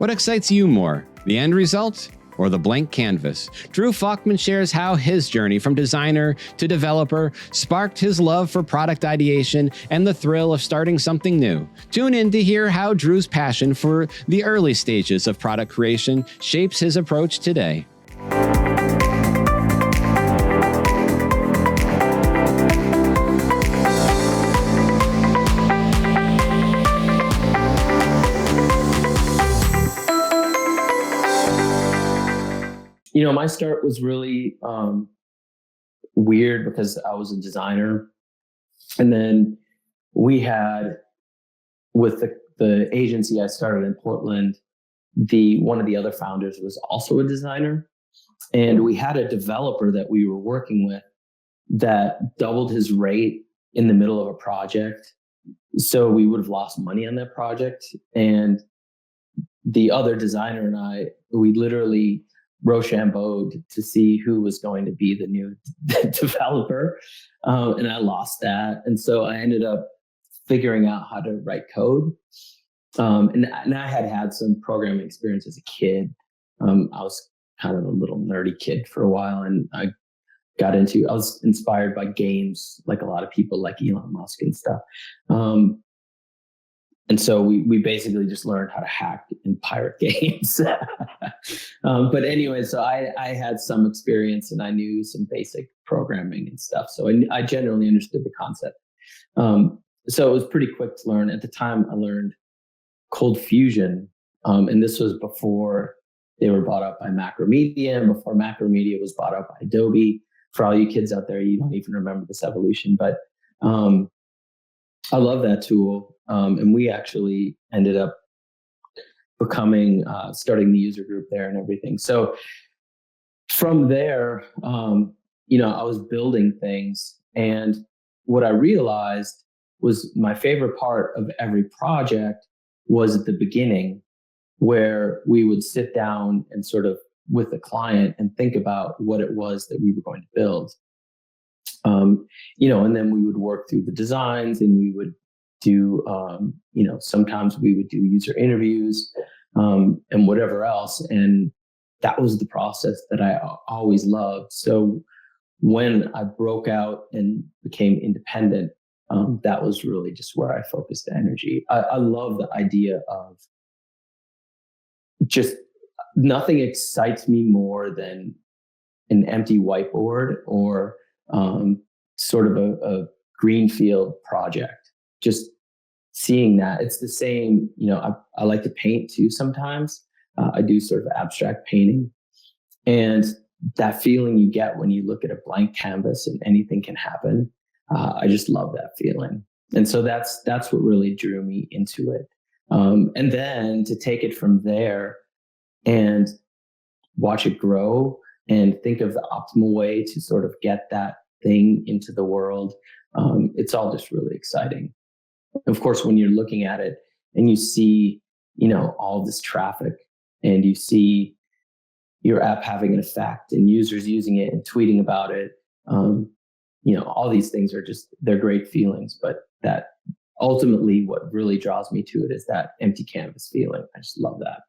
What excites you more, the end result or the blank canvas? Drew Falkman shares how his journey from designer to developer sparked his love for product ideation and the thrill of starting something new. Tune in to hear how Drew's passion for the early stages of product creation shapes his approach today. My start was really weird because I was a designer. And then we had, with the agency I started in Portland, one of the other founders was also a designer. And we had a developer that we were working with that doubled his rate in the middle of a project. So we would have lost money on that project. And the other designer and I, we literally Rochambeau'd to see who was going to be the new developer. And I lost that. And so I ended up figuring out how to write code. And I had some programming experience as a kid. I was kind of a little nerdy kid for a while. And I was inspired by games, like a lot of people, like Elon Musk and stuff. And so we basically just learned how to hack and pirate games. But anyway, so I had some experience and I knew some basic programming and stuff. So I generally understood the concept. So it was pretty quick to learn. At the time, I learned Cold Fusion. And this was before they were bought up by Macromedia and before Macromedia was bought up by Adobe. For all you kids out there, you don't even remember this evolution. But I love that tool. And we actually ended up starting the user group there and everything. So from there, I was building things. And what I realized was my favorite part of every project was at the beginning, where we would sit down and sort of with the client and think about what it was that we were going to build. And then we would work through the designs and we would do, sometimes we would do user interviews and whatever else. And that was the process that I always loved. So when I broke out and became independent, that was really just where I focused the energy. I love the idea of just nothing excites me more than an empty whiteboard or sort of a greenfield project. Just seeing that. It's the same, I like to paint too sometimes. I do sort of abstract painting. And that feeling you get when you look at a blank canvas and anything can happen, I just love that feeling. And so that's what really drew me into it. And then to take it from there and watch it grow and think of the optimal way to sort of get that thing into the world, it's all just really exciting. Of course, when you're looking at it and you see, all this traffic and you see your app having an effect and users using it and tweeting about it, all these things are they're great feelings. But that ultimately what really draws me to it is that empty canvas feeling. I just love that.